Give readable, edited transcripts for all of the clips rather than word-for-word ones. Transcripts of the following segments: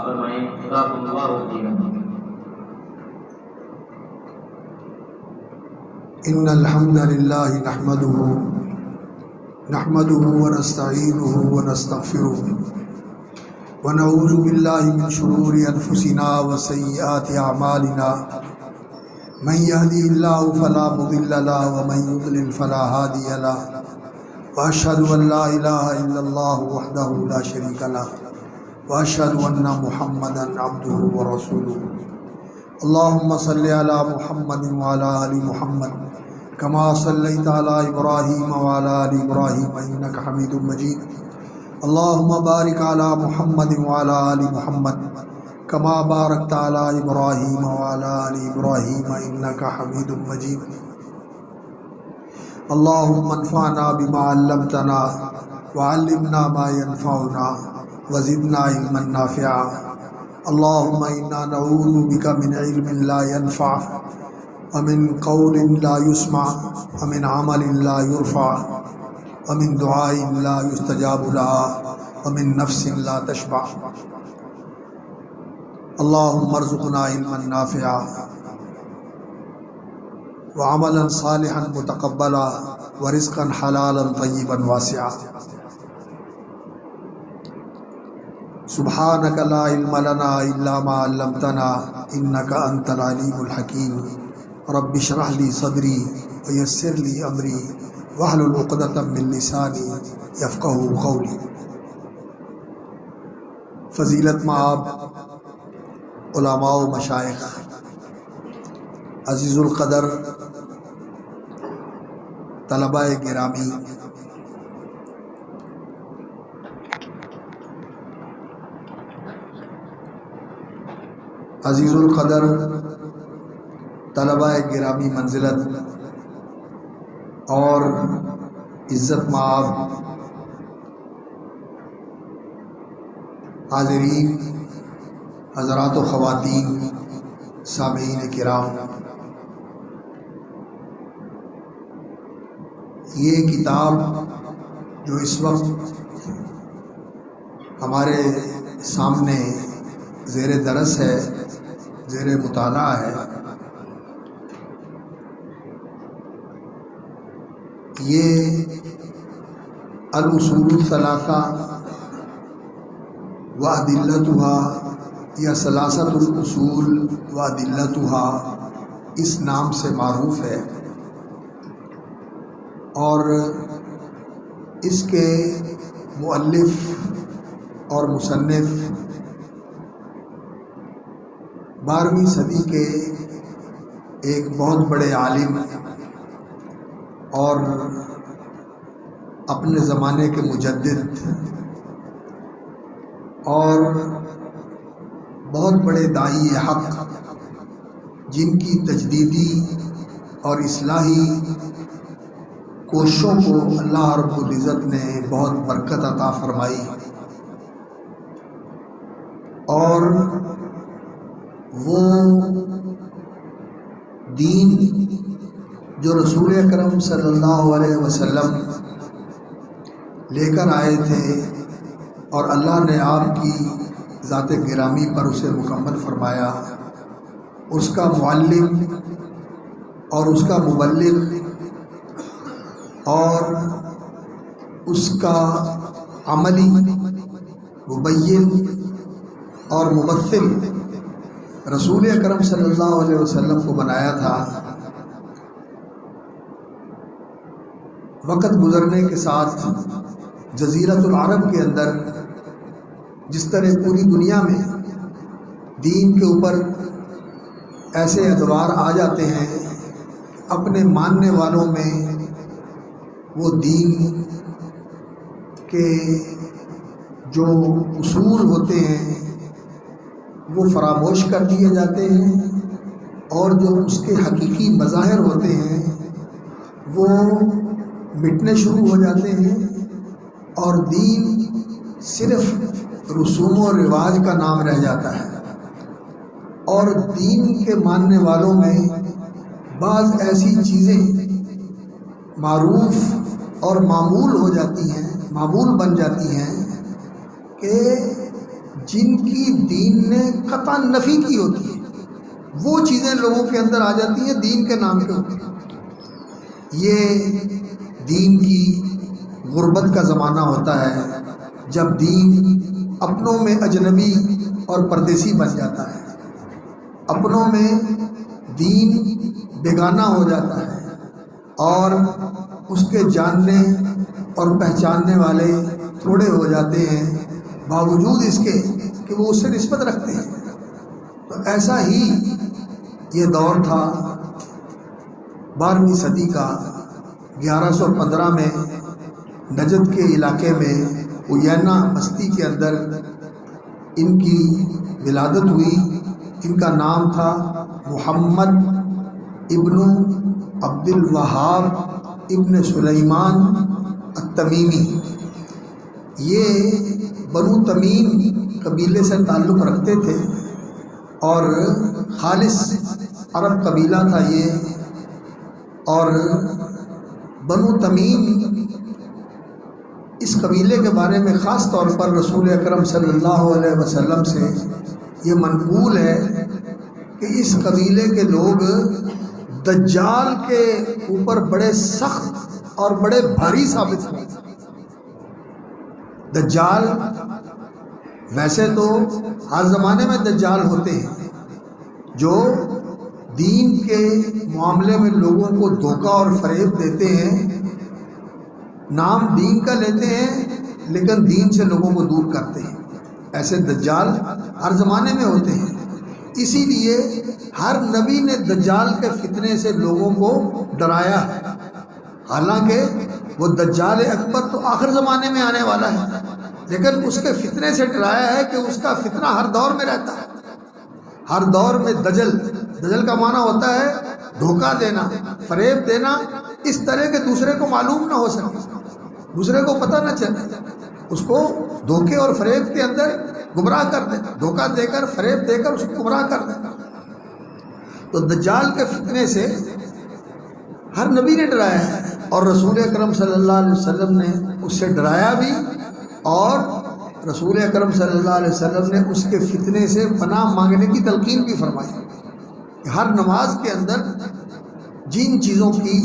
فرمائیں۔ جزاکم اللہ خیرا۔ ان الحمد للہ نحمده ونستعینه ونستغفره ونعوذ باللہ من شرور انفسنا وسیئات اعمالنا من يهده الله فلا مضل له ومن يضلل فلا هادي له واشهد ان لا اله الا الله وحده لا شريك له واشهد ان محمدا عبده ورسوله اللهم صل على محمد وعلى ال محمد كما صليت على ابراهيم وعلى ال ابراهيم انك حميد مجيد اللهم بارك على محمد وعلى ال محمد كما باركت على ابراهيم وعلى ال ابراهيم انك حميد مجيد اللهم انفعنا بما علمتنا وعلمنا ما ينفعنا وزدنا علما نافعا اللهم انا نعوذ بك من علم لا ينفع ومن قول لا يسمع ومن عمل لا يرفع ومن دعاء لا يستجاب لها ومن نفس لا تشبع اللهم ارزقنا علما نافعا وعملا صالحا متقبلا ورزقا حلالا طيبا واسعا سبحانك لا علم لنا الا ما علمتنا انك انت العليم الحكيم رب اشرح لي صدري ويسر لي امري واحلل عقدة من لساني يفقهوا قولي۔ فضیلت مآب علماء و مشائخ، عزیز القدر طلباء گرامی، عزیز القدر طلباء گرامی منزلت اور عزت مآب حاضرین، حضرات و خواتین، سامعین کرام، یہ کتاب جو اس وقت ہمارے سامنے زیر درس ہے، زیر مطالعہ ہے، یہ الاصول الثلاثہ وادلتها یا ثلاثۃ الاصول وادلتها اس نام سے معروف ہے، اور اس کے مؤلف اور مصنف 12ویں صدی کے ایک بہت بڑے عالم اور اپنے زمانے کے مجدد اور بہت بڑے داعی حق، جن کی تجدیدی اور اصلاحی کوششوں کو اللہ رب العزت نے بہت برکت عطا فرمائی، اور وہ دین جو رسول اکرم صلی اللہ علیہ وسلم لے کر آئے تھے اور اللہ نے آپ کی ذات گرامی پر اسے مکمل فرمایا، اس کا معلم اور اس کا مبلغ اور اس کا عملی مبین اور ممثل رسول اکرم صلی اللہ علیہ وسلم کو بنایا تھا۔ وقت گزرنے کے ساتھ جزیرۃ العرب کے اندر جس طرح پوری دنیا میں دین کے اوپر ایسے ادوار آ جاتے ہیں، اپنے ماننے والوں میں وہ دین کے جو اصول ہوتے ہیں وہ فراموش کر دیے جاتے ہیں، اور جو اس کے حقیقی مظاہر ہوتے ہیں وہ مٹنے شروع ہو جاتے ہیں، اور دین صرف رسوم و رواج کا نام رہ جاتا ہے، اور دین کے ماننے والوں میں بعض ایسی چیزیں معروف اور معمول ہو جاتی ہیں، معمول بن جاتی ہیں کہ جن کی دین نے قطعا نفی کی ہوتی ہے، وہ چیزیں لوگوں کے اندر آ جاتی ہیں دین کے نام کے اوپر۔ یہ دین کی غربت کا زمانہ ہوتا ہے جب دین اپنوں میں اجنبی اور پردیسی بن جاتا ہے، اپنوں میں دین بیگانہ ہو جاتا ہے اور اس کے جاننے اور پہچاننے والے تھوڑے ہو جاتے ہیں، باوجود اس کے کہ وہ اس سے نسبت رکھتے ہیں۔ تو ایسا ہی یہ دور تھا 12ویں صدی کا۔ 1115 میں نجد کے علاقے میں اوینا بستی کے اندر ان کی ولادت ہوئی۔ ان کا نام تھا محمد ابن عبد الوہاب ابن سلیمان التمیمی۔ یہ بنو تمیم قبیلے سے تعلق رکھتے تھے اور خالص عرب قبیلہ تھا یہ۔ اور بنو تمیم اس قبیلے کے بارے میں خاص طور پر رسول اکرم صلی اللہ علیہ وسلم سے یہ منقول ہے کہ اس قبیلے کے لوگ دجال کے اوپر بڑے سخت اور بڑے بھاری ثابت ہوئے۔ دجال ویسے تو ہر زمانے میں دجال ہوتے ہیں جو دین کے معاملے میں لوگوں کو دھوکہ اور فریب دیتے ہیں، نام دین کا لیتے ہیں لیکن دین سے لوگوں کو دور کرتے ہیں۔ ایسے دجال ہر زمانے میں ہوتے ہیں، اسی لیے ہر نبی نے دجال کے فتنے سے لوگوں کو ڈرایا ہے۔ حالانکہ وہ دجال اکبر تو آخر زمانے میں آنے والا ہے، لیکن اس کے فتنے سے ڈرایا ہے کہ اس کا فتنہ ہر دور میں رہتا ہے۔ ہر دور میں دجل کا معنی ہوتا ہے دھوکہ دینا، فریب دینا، اس طرح کہ دوسرے کو معلوم نہ ہو سکے، دوسرے کو پتہ نہ چلے، اس کو دھوکے اور فریب کے اندر گمراہ کر دیں، دھوکہ دے کر فریب دے کر اس کو گمراہ کر دیں۔ تو دجال کے فتنے سے ہر نبی نے ڈرایا ہے اور رسول اکرم صلی اللہ علیہ وسلم نے اس سے ڈرایا بھی، اور رسول اکرم صلی اللہ علیہ وسلم نے اس کے فتنے سے پناہ مانگنے کی تلقین بھی فرمائی کہ ہر نماز کے اندر جن چیزوں کی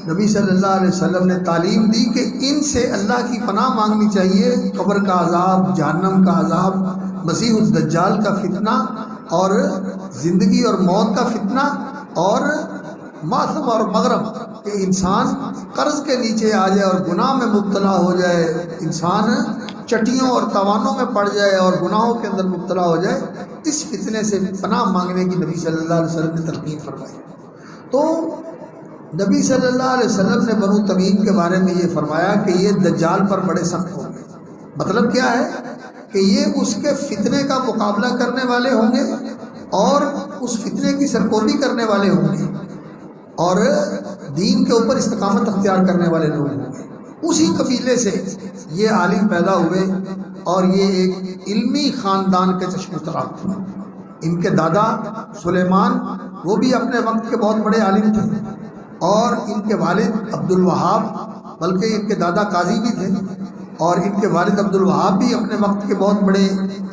نبی صلی اللہ علیہ وسلم نے تعلیم دی کہ ان سے اللہ کی پناہ مانگنی چاہیے، قبر کا عذاب، جہنم کا عذاب، مسیح الدجال کا فتنہ، اور زندگی اور موت کا فتنہ، اور ماتم اور مغرب کہ انسان قرض کے نیچے آ جائے اور گناہ میں مبتلا ہو جائے، انسان چٹیوں اور توانوں میں پڑ جائے اور گناہوں کے اندر مبتلا ہو جائے، اس فتنے سے پناہ مانگنے کی نبی صلی اللہ علیہ وسلم نے تلقین فرمائی۔ تو نبی صلی اللہ علیہ وسلم نے بنو تمیم کے بارے میں یہ فرمایا کہ یہ دجال پر بڑے سخت ہوں گے۔ مطلب کیا ہے کہ یہ اس کے فتنے کا مقابلہ کرنے والے ہوں گے اور اس فتنے کی سرکوبی کرنے والے ہوں گے اور دین کے اوپر استقامت اختیار کرنے والے لوگ ہوں گے۔ اسی قبیلے سے یہ عالم پیدا ہوئے اور یہ ایک علمی خاندان کے چشم چراغ تھے۔ ان کے دادا سلیمان وہ بھی اپنے وقت کے بہت بڑے عالم تھے، اور ان کے والد عبد الوہاب، بلکہ ان کے دادا قاضی بھی تھے، اور ان کے والد عبد الوہاب بھی اپنے وقت کے بہت بڑے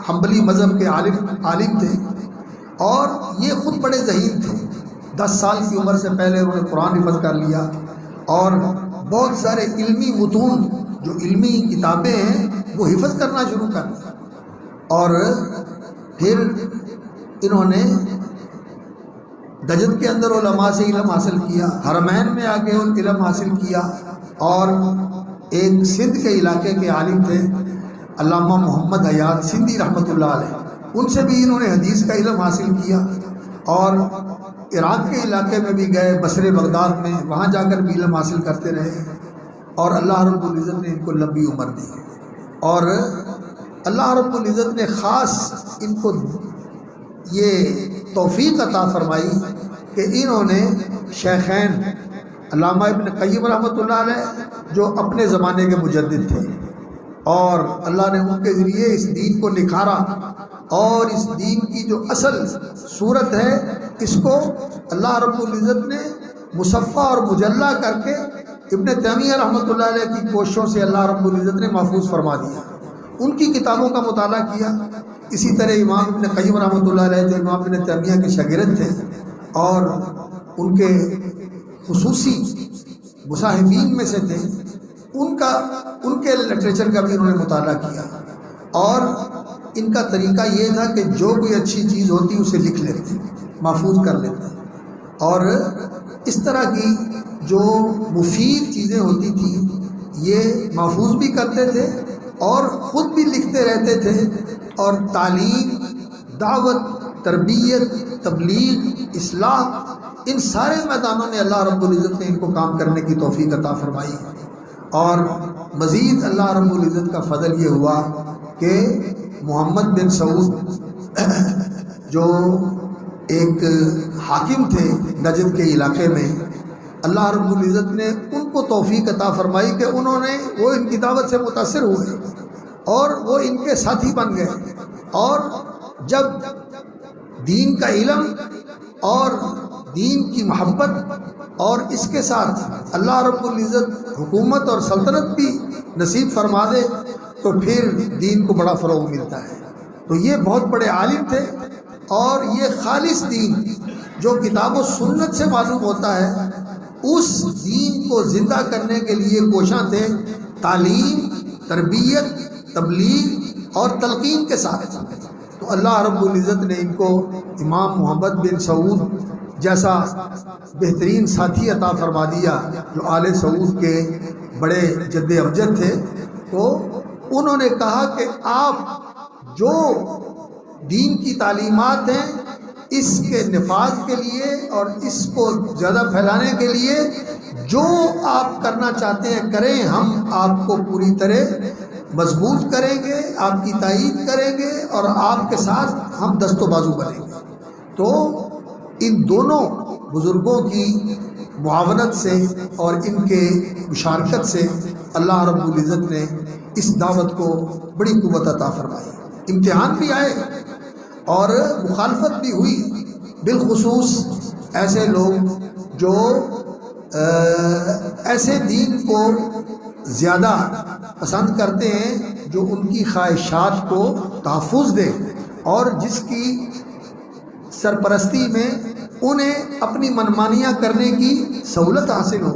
حنبلی مذہب کے عالم تھے، اور یہ خود بڑے ذہین تھے۔ 10 سال کی عمر سے پہلے انہوں نے قرآن حفظ کر لیا اور بہت سارے علمی متون جو علمی کتابیں ہیں وہ حفظ کرنا شروع کر دیا، اور پھر انہوں نے نجد کے اندر علماء سے علم حاصل کیا، حرمین میں آ کے علم حاصل کیا، اور ایک سندھ کے علاقے کے عالم تھے علامہ محمد حیات سندھی رحمۃ اللہ علیہ، ان سے بھی انہوں نے حدیث کا علم حاصل کیا، اور عراق کے علاقے میں بھی گئے، بصرے بغداد میں، وہاں جا کر بھی علم حاصل کرتے رہے، اور اللہ رب العزت نے ان کو لمبی عمر دی، اور اللہ رب العزت نے خاص ان کو یہ توفیق عطا فرمائی کہ انہوں نے شیخین علامہ ابن قیم رحمۃ اللہ علیہ جو اپنے زمانے کے مجدد تھے، اور اللہ نے ان کے ذریعے اس دین کو نکھارا، اور اس دین کی جو اصل صورت ہے اس کو اللہ رب العزت نے مصفح اور مجلہ کر کے ابن تیمیہ رحمۃ اللہ علیہ کی کوششوں سے اللہ رب العزت نے محفوظ فرما دیا۔ ان کی کتابوں کا مطالعہ کیا، اسی طرح امام ابن قیم رحمۃ اللہ علیہ جو امام ابن تیمیہ کے شاگرد تھے اور ان کے خصوصی مصاحبین میں سے تھے، ان کے لٹریچر کا بھی انہوں نے مطالعہ کیا، اور ان کا طریقہ یہ تھا کہ جو کوئی اچھی چیز ہوتی اسے لکھ لیتے، محفوظ کر لیتے، اور اس طرح کی جو مفید چیزیں ہوتی تھیں یہ محفوظ بھی کرتے تھے اور خود بھی لکھتے رہتے تھے، اور تعلیم، دعوت، تربیت، تبلیغ، اصلاح، ان سارے میدانوں میں اللہ رب العزت نے ان کو کام کرنے کی توفیق عطا فرمائی۔ اور مزید اللہ رب العزت کا فضل یہ ہوا کہ محمد بن سعود جو ایک حاکم تھے نجد کے علاقے میں، اللہ رب العزت نے ان کو توفیق عطا فرمائی کہ وہ ان کی دعوت سے متاثر ہوئے اور وہ ان کے ساتھی بن گئے، اور جب دین کا علم اور دین کی محبت اور اس کے ساتھ اللہ رب العزت حکومت اور سلطنت بھی نصیب فرما دے تو پھر دین کو بڑا فروغ ملتا ہے۔ تو یہ بہت بڑے عالم تھے، اور یہ خالص دین جو کتاب و سنت سے معلوم ہوتا ہے اس دین کو زندہ کرنے کے لیے کوشاں تھے، تعلیم، تربیت، تبلیغ اور تلقین کے ساتھ۔ تو اللہ رب العزت نے ان کو امام محمد بن سعود جیسا بہترین ساتھی عطا فرما دیا جو آل سعود کے بڑے جد امجد تھے۔ تو انہوں نے کہا کہ آپ جو دین کی تعلیمات ہیں اس کے نفاذ کے لیے اور اس کو زیادہ پھیلانے کے لیے جو آپ کرنا چاہتے ہیں کریں، ہم آپ کو پوری طرح مضبوط کریں گے، آپ کی تائید کریں گے اور آپ کے ساتھ ہم دست و بازو بنیں گے۔ تو ان دونوں بزرگوں کی معاونت سے اور ان کے مشارکت سے اللہ رب العزت نے اس دعوت کو بڑی قوت عطا فرمائی۔ امتحان بھی آئے اور مخالفت بھی ہوئی، بالخصوص ایسے لوگ جو ایسے دین کو زیادہ پسند کرتے ہیں جو ان کی خواہشات کو تحفظ دے اور جس کی سرپرستی میں انہیں اپنی منمانیاں کرنے کی سہولت حاصل ہو۔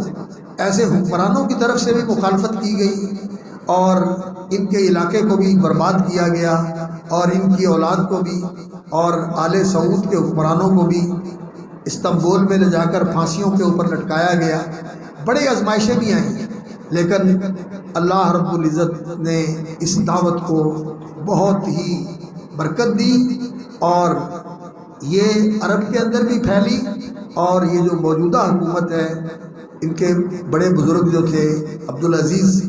ایسے حکمرانوں کی طرف سے بھی مخالفت کی گئی اور ان کے علاقے کو بھی برباد کیا گیا اور ان کی اولاد کو بھی اور آل سعود کے حکمرانوں کو بھی استنبول میں لے جا کر پھانسیوں کے اوپر لٹکایا گیا۔ بڑے آزمائشیں بھی آئیں، لیکن اللہ رب العزت نے اس دعوت کو بہت ہی برکت دی اور یہ عرب کے اندر بھی پھیلی، اور یہ جو موجودہ حکومت ہے ان کے بڑے بزرگ جو تھے عبدالعزیز،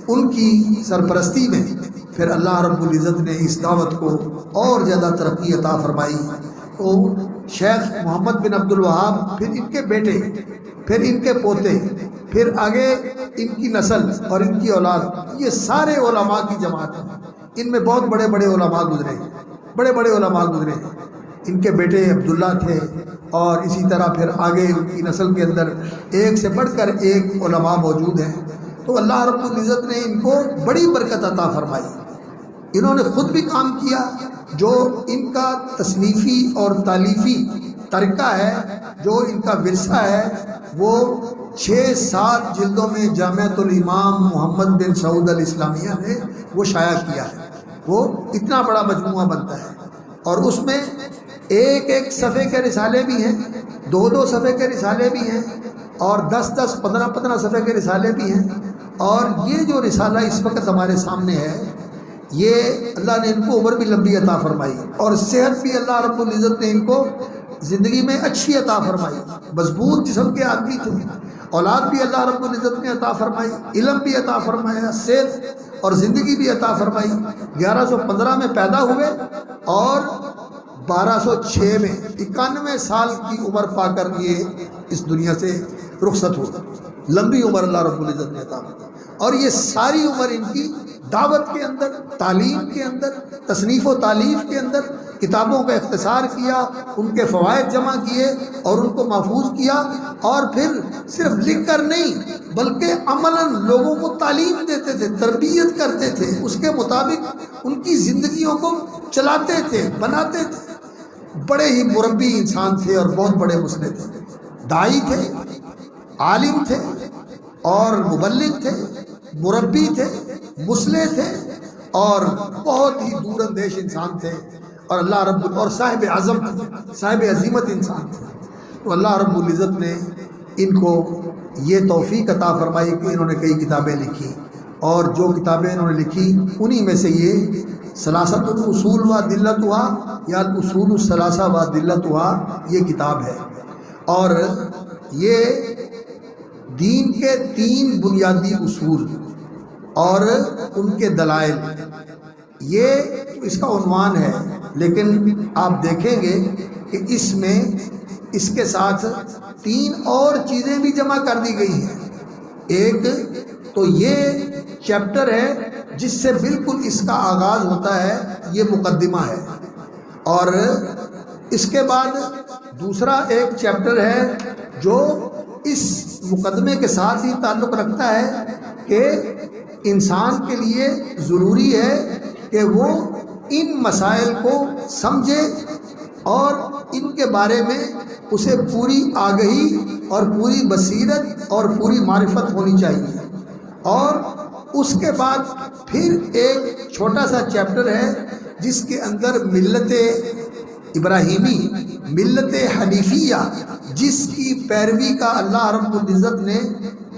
ان کی سرپرستی میں پھر اللہ رب العزت نے اس دعوت کو اور زیادہ ترقی عطا فرمائی۔ تو شیخ محمد بن عبد الوہاب، پھر ان کے بیٹے، پھر ان کے پوتے، پھر آگے ان کی نسل اور ان کی اولاد، یہ سارے علماء کی جماعت ہیں۔ ان میں بہت بڑے بڑے علماء گزرے، بڑے بڑے علماء گزرے۔ ان کے بیٹے عبداللہ تھے اور اسی طرح پھر آگے ان کی نسل کے اندر ایک سے بڑھ کر ایک علماء موجود ہیں۔ تو اللہ رب العزت نے ان کو بڑی برکت عطا فرمائی۔ انہوں نے خود بھی کام کیا، جو ان کا تصنیفی اور تالیفی طریقہ ہے، جو ان کا ورثہ ہے، وہ 6-7 جلدوں میں جامعۃ الامام محمد بن سعود الاسلامیہ نے وہ شائع کیا ہے۔ وہ اتنا بڑا مجموعہ بنتا ہے اور اس میں ایک ایک صفحے کے رسالے بھی ہیں، 2-2 صفحے کے رسالے بھی ہیں اور 10-10 15-15 صفحے کے رسالے بھی ہیں۔ اور یہ جو رسالہ اس وقت ہمارے سامنے ہے، یہ اللہ نے ان کو عمر بھی لمبی عطا فرمائی اور صحت بھی اللہ رب العزت نے ان کو زندگی میں اچھی عطا فرمائی۔ مضبوط جسم کے آدمی تھے، اولاد بھی اللہ رب العزت نے عطا فرمائی، علم بھی عطا فرمایا، صحت اور زندگی بھی عطا فرمائی۔ 1115 میں پیدا ہوئے اور 1206 میں 91 سال کی عمر پا کر یہ اس دنیا سے رخصت ہو۔ لمبی عمر اللہ رب العزت نے عطا فرمائی اور یہ ساری عمر ان کی دعوت کے اندر، تعلیم کے اندر، تصنیف و تالیف کے اندر کتابوں کا اختصار کیا، ان کے فوائد جمع کیے اور ان کو محفوظ کیا، اور پھر صرف لکھ کر نہیں بلکہ عملاً لوگوں کو تعلیم دیتے تھے، تربیت کرتے تھے، اس کے مطابق ان کی زندگیوں کو چلاتے تھے، بناتے تھے۔ بڑے ہی مربی انسان تھے اور بہت بڑے مسلح تھے، داعی تھے، عالم تھے اور مبلغ تھے، مربی تھے، مسلح تھے اور بہت ہی دور اندیش انسان تھے، اور اللہ رب اور صاحب عزم تھے، صاحب عظیمت انسان تھے۔ تو اللہ رب العزت نے ان کو یہ توفیق عطا فرمائی کہ انہوں نے کئی کتابیں لکھی، اور جو کتابیں انہوں نے لکھی انہی میں سے یہ ثلاثۃ الاصول و ادلتھا یا الاصول الثلاثہ و ادلتھا یہ کتاب ہے، اور یہ دین کے 3 بنیادی اصول اور ان کے دلائل، یہ اس کا عنوان ہے، لیکن آپ دیکھیں گے کہ اس میں اس کے ساتھ 3 اور چیزیں بھی جمع کر دی گئی ہیں۔ ایک تو یہ چیپٹر ہے جس سے بالکل اس کا آغاز ہوتا ہے، یہ مقدمہ ہے، اور اس کے بعد دوسرا ایک چیپٹر ہے جو اس مقدمے کے ساتھ ہی تعلق رکھتا ہے کہ انسان کے لیے ضروری ہے کہ وہ ان مسائل کو سمجھے اور ان کے بارے میں اسے پوری آگہی اور پوری بصیرت اور پوری معرفت ہونی چاہیے۔ اور اس کے بعد پھر ایک چھوٹا سا چیپٹر ہے جس کے اندر ملت ابراہیمی، ملت حنیفیہ، جس کی پیروی کا اللہ رب العزت نے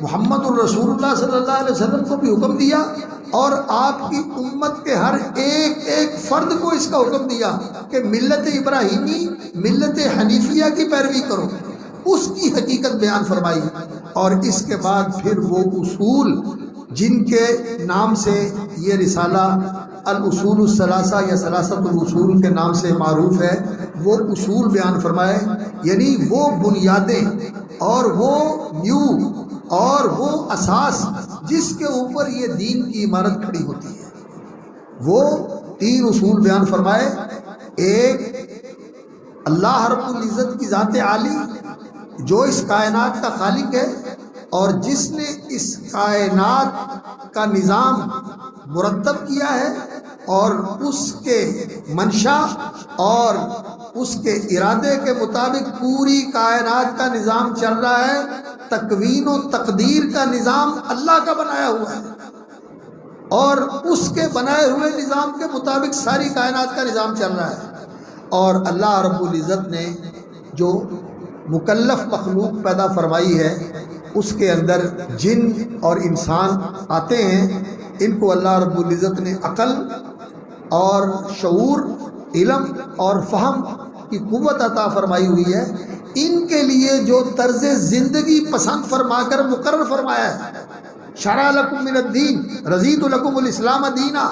محمد الرسول اللہ صلی اللہ علیہ وسلم کو بھی حکم دیا، اور آپ کی امت کے ہر ایک فرد کو اس کا حکم دیا کہ ملت ابراہیمی، ملت حنیفیہ کی پیروی کرو، اس کی حقیقت بیان فرمائی۔ اور اس کے بعد پھر وہ اصول جن کے نام سے یہ رسالہ الاصول الثلاثہ یا ثلاثۃ الاصول کے نام سے معروف ہے، وہ اصول بیان فرمائے، یعنی وہ بنیادیں اور وہ نیو اور وہ اساس جس کے اوپر یہ دین کی عمارت کھڑی ہوتی ہے۔ وہ 3 اصول بیان فرمائے۔ ایک، اللہ رب العزت کی ذات عالی جو اس کائنات کا خالق ہے اور جس نے اس کائنات کا نظام مرتب کیا ہے، اور اس کے منشا اور اس کے ارادے کے مطابق پوری کائنات کا نظام چل رہا ہے، تکوین و تقدیر کا نظام اللہ کا بنایا ہوا ہے، اور اس کے بنائے ہوئے نظام کے مطابق ساری کائنات کا نظام چل رہا ہے۔ اور اللہ رب العزت نے جو مکلف مخلوق پیدا فرمائی ہے، اس کے اندر جن اور انسان آتے ہیں، ان کو اللہ رب العزت نے عقل اور شعور، علم اور فہم کی قوت عطا فرمائی ہوئی ہے۔ ان کے لیے جو طرز زندگی پسند فرما کر مقرر فرمایا ہے، شرع لکم من الدین رضیت لکم الاسلام دینا،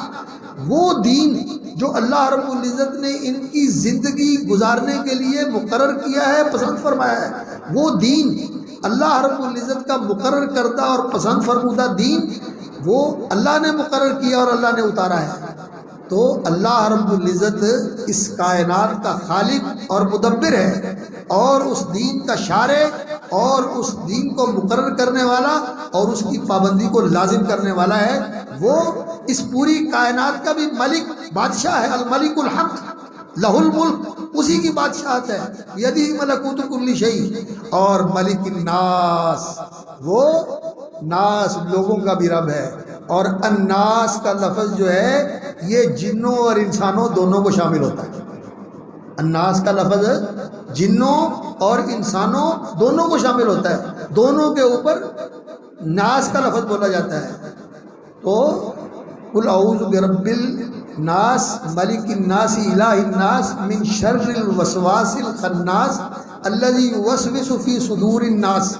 وہ دین جو اللہ رب العزت نے ان کی زندگی گزارنے کے لیے مقرر کیا ہے، پسند فرمایا ہے، وہ دین اللہ رب العزت کا مقرر کردہ اور پسند فرمودہ دین، وہ اللہ نے مقرر کیا اور اللہ نے اتارا ہے۔ تو اللہ رب العزت اس کائنات کا خالق اور مدبر ہے، اور اس دین کا شارع اور اس دین کو مقرر کرنے والا اور اس کی پابندی کو لازم کرنے والا ہے۔ وہ اس پوری کائنات کا بھی ملک، بادشاہ ہے، الملک الحق، لہ الملک، اسی کی بادشاہت ہے، یدی ملکوت کل شیء، اور ملک الناس، وہ ناس لوگوں کا بھی رب ہے، اور الناس کا لفظ جو ہے یہ جنوں اور انسانوں دونوں کو شامل ہوتا ہے۔ الناس کا لفظ جنوں اور انسانوں دونوں کو شامل ہوتا ہے، دونوں کے اوپر ناس کا لفظ بولا جاتا ہے۔ تو قل اعوذ برب الناس ملک الناس الہ الناس من شر الوسواس الخناس الذی یوسوس فی صدور الناس،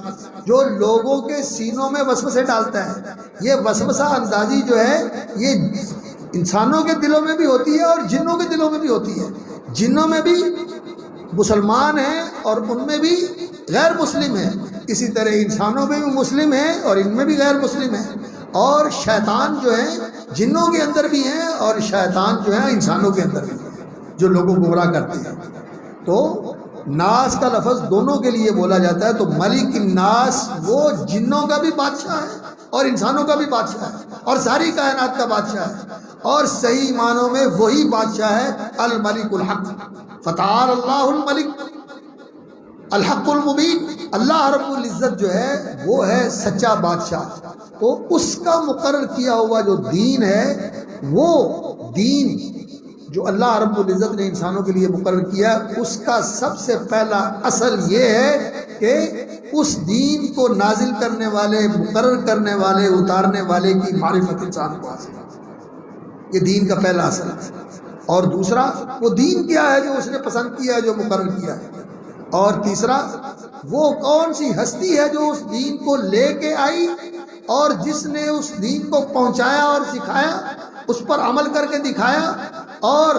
جو لوگوں کے سینوں میں وسوسے ڈالتا ہے۔ یہ وسوسہ اندازی جو ہے یہ انسانوں کے دلوں میں بھی ہوتی ہے اور جنوں کے دلوں میں بھی ہوتی ہے۔ جنوں میں بھی مسلمان ہیں اور ان میں بھی غیر مسلم ہیں، اسی طرح انسانوں میں بھی مسلم ہیں اور ان میں بھی غیر مسلم ہیں۔ اور شیطان جو ہیں جنوں کے اندر بھی ہیں اور شیطان جو ہیں انسانوں کے اندر بھی ہیں جو لوگوں کو گمراہ کرتے ہیں۔ تو ناس کا لفظ دونوں کے لیے بولا جاتا ہے، تو ملک الناس وہ جنوں کا بھی بادشاہ ہے اور انسانوں کا بھی بادشاہ ہے اور ساری کائنات کا بادشاہ ہے، اور صحیح معنوں میں وہی بادشاہ ہے الملک الحق، فتعال اللہ الملک الحق المبین۔ اللہ رب العزت جو ہے وہ ہے سچا بادشاہ، تو اس کا مقرر کیا ہوا جو دین ہے، وہ دین جو اللہ رب العزت نے انسانوں کے لیے مقرر کیا، اس کا سب سے پہلا اصل یہ ہے کہ اس دین کو نازل کرنے والے، مقرر کرنے والے، اتارنے والے کی معرفت انسان کو حاصل ہے۔ یہ دین کا پہلا اصل ہے۔ اور دوسرا وہ دین کیا ہے جو اس نے پسند کیا ہے، جو مقرر کیا ہے، اور تیسرا وہ کون سی ہستی ہے جو اس دین کو لے کے آئی اور جس نے اس دین کو پہنچایا اور سکھایا، اس پر عمل کر کے دکھایا اور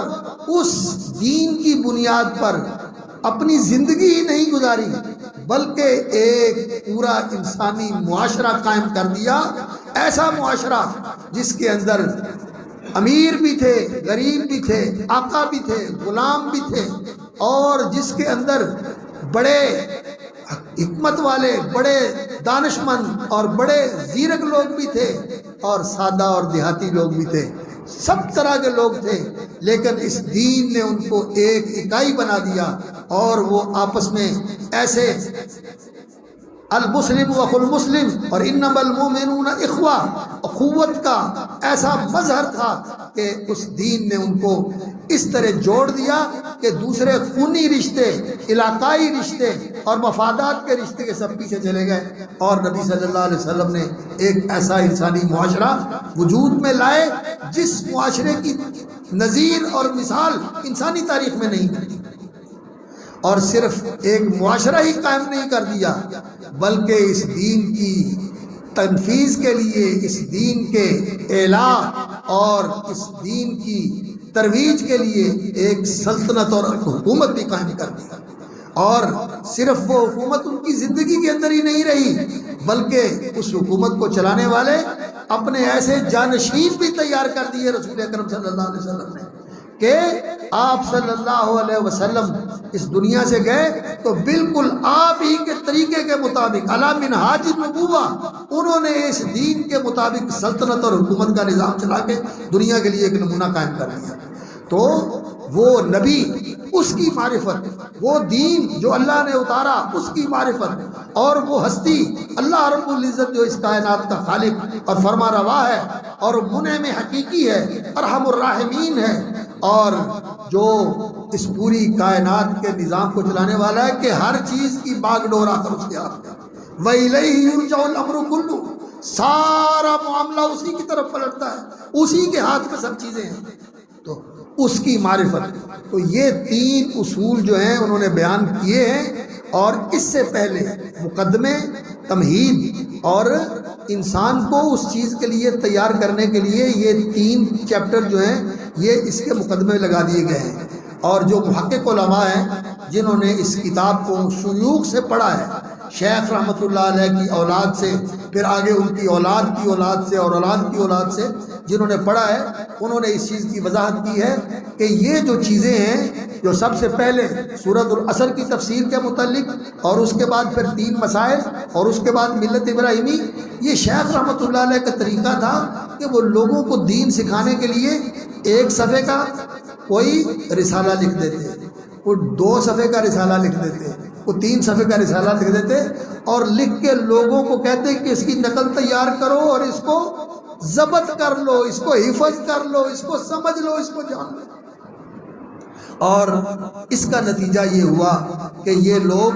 اس دین کی بنیاد پر اپنی زندگی ہی نہیں گزاری بلکہ ایک پورا انسانی معاشرہ قائم کر دیا، ایسا معاشرہ جس کے اندر امیر بھی تھے، غریب بھی تھے، آقا بھی تھے، غلام بھی تھے، اور جس کے اندر بڑے حکمت والے، بڑے دانش مند اور بڑے زیرک لوگ بھی تھے، اور سادہ اور دیہاتی لوگ بھی تھے، سب طرح کے لوگ تھے، لیکن اس دین نے ان کو ایک اکائی بنا دیا، اور وہ آپس میں ایسے المسلم واخو المسلم اور انما المؤمنون اخوہ، اخوت کا ایسا مظہر تھا کہ اس دین نے ان کو اس طرح جوڑ دیا کہ دوسرے خونی رشتے، علاقائی رشتے اور مفادات کے رشتے کے سب پیچھے چلے گئے، اور نبی صلی اللہ علیہ وسلم نے ایک ایسا انسانی معاشرہ وجود میں لائے جس معاشرے کی نظیر اور مثال انسانی تاریخ میں نہیں ملی، اور صرف ایک معاشرہ ہی قائم نہیں کر دیا بلکہ اس دین کی تنفیذ کے لیے، اس دین کے اعلاء اور اس دین کی ترویج کے لیے ایک سلطنت اور حکومت بھی قائم کر دی، اور صرف وہ حکومت ان کی زندگی کے اندر ہی نہیں رہی بلکہ اس حکومت کو چلانے والے اپنے ایسے جانشین بھی تیار کر دیے رسول اکرم صلی اللہ علیہ وسلم نے کہ آپ صلی اللہ علیہ وسلم اس دنیا سے گئے تو بالکل آپ ہی کے طریقے کے مطابق علی منہاج النبوہ انہوں نے اس دین کے مطابق سلطنت اور حکومت کا نظام چلا کے دنیا کے لیے ایک نمونہ قائم کر دیا۔ تو وہ نبی، اس کی معرفت، وہ دین جو اللہ نے اتارا اس کی معرفت، اور وہ ہستی اللہ رب العزت جو اس کائنات کا خالق اور فرما روا ہے اور منعم حقیقی ہے، ارحم الراحمین ہے، اور جو اس پوری کائنات کے نظام کو چلانے والا ہے کہ ہر چیز کی باغ ڈور آ کر اس کے ہاتھ میں، وَإِلَيْهِ يُرْجَعُ الْأَمْرُ كُلُّهُ، سارا معاملہ اسی کی طرف پلٹتا ہے، اسی کے ہاتھ میں سب چیزیں ہیں، تو اس کی معرفت۔ تو یہ تین اصول جو ہیں انہوں نے بیان کیے ہیں، اور اس سے پہلے مقدمے، تمہید اور انسان کو اس چیز کے لیے تیار کرنے کے لیے یہ تین چیپٹر جو ہیں یہ اس کے مقدمے لگا دیے گئے ہیں، اور جو محقق علماء ہیں جنہوں نے اس کتاب کو شیوخ سے پڑھا ہے، شیخ رحمۃ اللہ علیہ کی اولاد سے، پھر آگے ان کی اولاد کی اولاد سے اور اولاد کی اولاد سے جنہوں نے پڑھا ہے، انہوں نے اس چیز کی وضاحت کی ہے کہ یہ جو چیزیں ہیں، جو سب سے پہلے سورۃ العصر کی تفسیر کے متعلق، اور اس کے بعد پھر تین مسائل، اور اس کے بعد ملت ابراہیمی، یہ شیخ رحمۃ اللہ علیہ کا طریقہ تھا کہ وہ لوگوں کو دین سکھانے کے لیے ایک صفحے کا کوئی رسالہ لکھ دیتے، وہ 2 صفحے کا رسالہ لکھ دیتے، وہ 3 صفحے کا رسالہ لکھ دیتے، اور لکھ کے لوگوں کو کہتے کہ اس کی نقل تیار کرو اور اس کو ضبط کر لو، اس کو حفظ کر لو، اس کو سمجھ لو، اس کو جان لو۔ اور اس کا نتیجہ یہ ہوا کہ یہ لوگ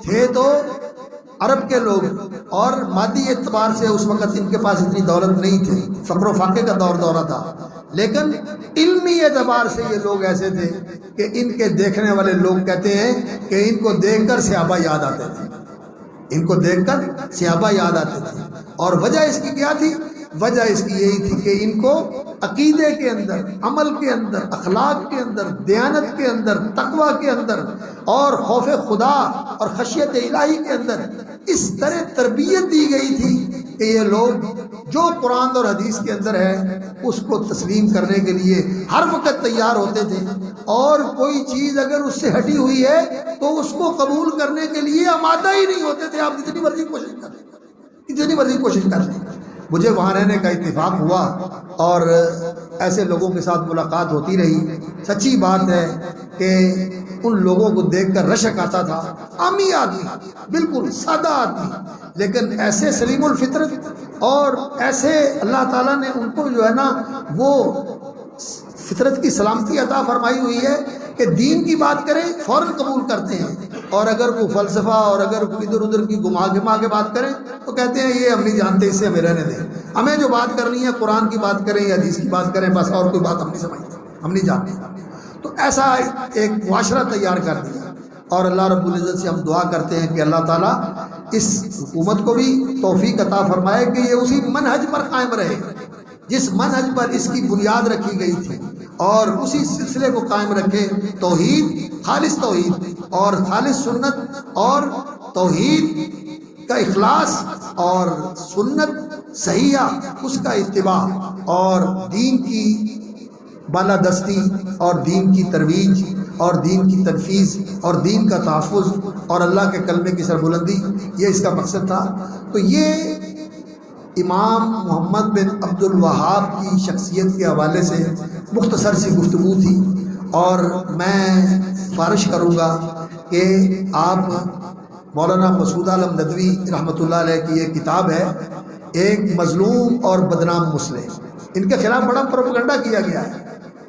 تھے تو عرب کے لوگ، اور مادی اعتبار سے اس وقت ان کے پاس اتنی دولت نہیں تھی، فقر و فاقے کا دورہ تھا، لیکن علمی اعتبار سے یہ لوگ ایسے تھے کہ ان کے دیکھنے والے لوگ کہتے ہیں کہ ان کو دیکھ کر صحابہ یاد آتے تھے، ان کو دیکھ کر صحابہ یاد آتے تھے، اور وجہ اس کی کیا تھی وجہ اس کی یہی تھی کہ ان کو عقیدے کے اندر، عمل کے اندر، اخلاق کے اندر، دیانت کے اندر، تقوی کے اندر اور خوف خدا اور خشیت الہی کے اندر اس طرح تربیت دی گئی تھی کہ یہ لوگ جو قرآن اور حدیث کے اندر ہے اس کو تسلیم کرنے کے لیے ہر وقت تیار ہوتے تھے، اور کوئی چیز اگر اس سے ہٹی ہوئی ہے تو اس کو قبول کرنے کے لیے آمادہ ہی نہیں ہوتے تھے۔ آپ جتنی مرضی کوشش کر لیں، جتنی مرضی کوشش کر لیں۔ مجھے وہاں رہنے کا اتفاق ہوا اور ایسے لوگوں کے ساتھ ملاقات ہوتی رہی۔ سچی بات ہے کہ ان لوگوں کو دیکھ کر رشک آتا تھا، عامی آدمی، بالکل سادہ آدمی، لیکن ایسے سلیم الفطرت اور ایسے اللہ تعالیٰ نے ان کو جو ہے نا وہ فطرت کی سلامتی عطا فرمائی ہوئی ہے کہ دین کی بات کریں فوراً قبول کرتے ہیں، اور اگر کوئی فلسفہ اور اگر کوئی ادھر ادھر کی گھما کے بات کریں تو کہتے ہیں یہ ہم نہیں جانتے، اس سے ہمیں رہنے دیں، ہمیں جو بات کرنی ہے قرآن کی بات کریں یا حدیث کی بات کریں، بس اور کوئی بات ہم نہیں سمجھتے، ہم نہیں جانتے۔ تو ایسا ایک معاشرہ تیار کر دیا، اور اللہ رب العزت سے ہم دعا کرتے ہیں کہ اللہ تعالیٰ اس حکومت کو بھی توفیق عطا فرمائے کہ یہ اسی منہج پر قائم رہے جس منہج پر اس کی بنیاد رکھی گئی تھی، اور اسی سلسلے کو قائم رکھے، توحید، اور خالص سنت اور توحید کا اخلاص اور سنت صحیحہ اس کا اتباع، اور دین کی بالادستی اور دین کی ترویج اور دین کی تنفیذ اور دین کا تحفظ اور اللہ کے کلمے کی سربلندی، یہ اس کا مقصد تھا۔ تو یہ امام محمد بن عبد الوہاب کی شخصیت کے حوالے سے مختصر سی گفتگو تھی، اور میں فارش کروں گا کہ آپ مولانا مسعود عالم ندوی رحمۃ اللہ علیہ کی یہ کتاب ہے، ایک مظلوم اور بدنام مسلم، ان کے خلاف بڑا پروپیگنڈا کیا گیا ہے،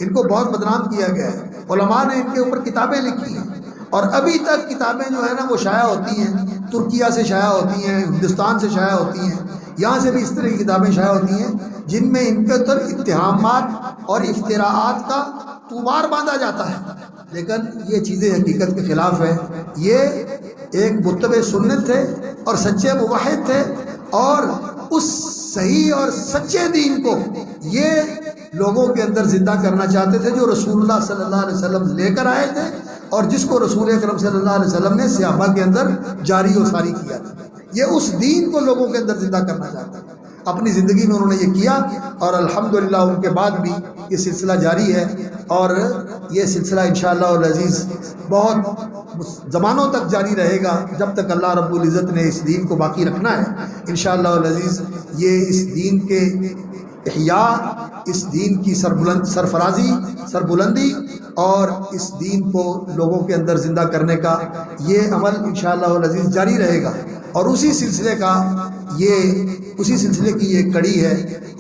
ان کو بہت بدنام کیا گیا ہے، علماء نے ان کے اوپر کتابیں لکھی ہیں، اور ابھی تک کتابیں جو ہے نا وہ شائع ہوتی ہیں، ترکیہ سے شائع ہوتی ہیں، ہندوستان سے شائع ہوتی ہیں، یہاں سے بھی اس طرح کی کتابیں شائع ہوتی ہیں جن میں ان کے اوپر اتہامات اور افتراءات کا طوبار باندھا جاتا ہے، لیکن یہ چیزیں حقیقت کے خلاف ہیں۔ یہ ایک متبع سنت تھے اور سچے موحد تھے، اور اس صحیح اور سچے دین کو یہ لوگوں کے اندر زندہ کرنا چاہتے تھے جو رسول اللہ صلی اللہ علیہ وسلم لے کر آئے تھے، اور جس کو رسول اکرم صلی اللہ علیہ وسلم نے صحابہ کے اندر جاری و ساری کیا تھا۔ یہ اس دین کو لوگوں کے اندر زندہ کرنا چاہتا تھا، اپنی زندگی میں انہوں نے یہ کیا، اور الحمدللہ ان کے بعد بھی یہ سلسلہ جاری ہے، اور یہ سلسلہ انشاءاللہ العزیز بہت زمانوں تک جاری رہے گا جب تک اللہ رب العزت نے اس دین کو باقی رکھنا ہے انشاءاللہ العزیز۔ یہ اس دین کے احیاء، اس دین کی سرفرازی، سربلندی، اور اس دین کو لوگوں کے اندر زندہ کرنے کا یہ عمل انشاءاللہ العزیز جاری رہے گا، اور اسی سلسلے کی یہ کڑی ہے،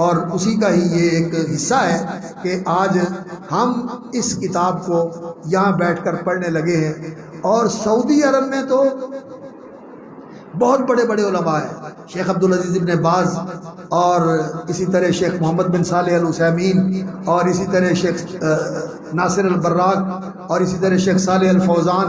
اور اسی کا ہی یہ ایک حصہ ہے کہ آج ہم اس کتاب کو یہاں بیٹھ کر پڑھنے لگے ہیں، اور سعودی عرب میں تو بہت بڑے بڑے علماء ہیں، شیخ عبدالعزیز ابن باز، اور اسی طرح شیخ محمد بن صالح العثیمین، اور اسی طرح شیخ ناصر البراق، اور اسی طرح شیخ صالح الفوزان،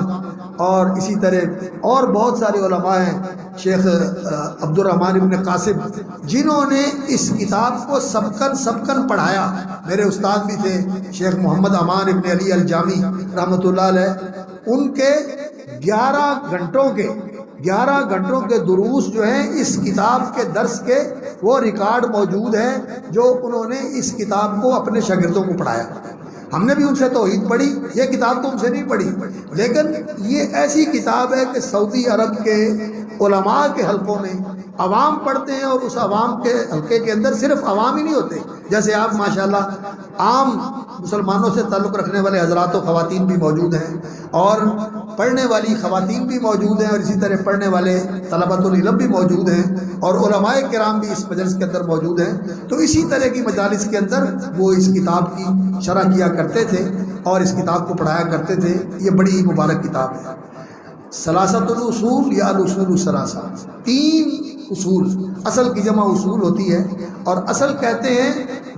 اور اسی طرح اور بہت سارے علماء ہیں، شیخ عبد الرحمن ابن قاسم، جنہوں نے اس کتاب کو سبکن پڑھایا۔ میرے استاد بھی تھے شیخ محمد امان ابن علی الجامی رحمۃ اللہ علیہ، ان کے 11 گھنٹوں کے دروس جو ہیں اس کتاب کے درس کے وہ ریکارڈ موجود ہیں جو انہوں نے اس کتاب کو اپنے شاگردوں کو پڑھایا۔ ہم نے بھی ان سے توحید پڑھی، یہ کتاب تو ان سے نہیں پڑھی، لیکن یہ ایسی کتاب ہے کہ سعودی عرب کے علماء کے حلقوں میں عوام پڑھتے ہیں، اور اس عوام کے حلقے کے اندر صرف عوام ہی نہیں ہوتے، جیسے آپ ماشاءاللہ عام مسلمانوں سے تعلق رکھنے والے حضرات و خواتین بھی موجود ہیں، اور پڑھنے والی خواتین بھی موجود ہیں، اور اسی طرح پڑھنے والے طلبۃ العلم بھی موجود ہیں، اور علماء کرام بھی اس مجلس کے اندر موجود ہیں۔ تو اسی طرح کی مجالس کے اندر وہ اس کتاب کی شرح کیا کرتے تھے اور اس کتاب کو پڑھایا کرتے تھے۔ یہ بڑی مبارک کتاب ہے، ثلاثۃ الاصول یا الاصول الثلاثہ، 3 اصول، اصل کی جمع اصول ہوتی ہے، اور اصل کہتے ہیں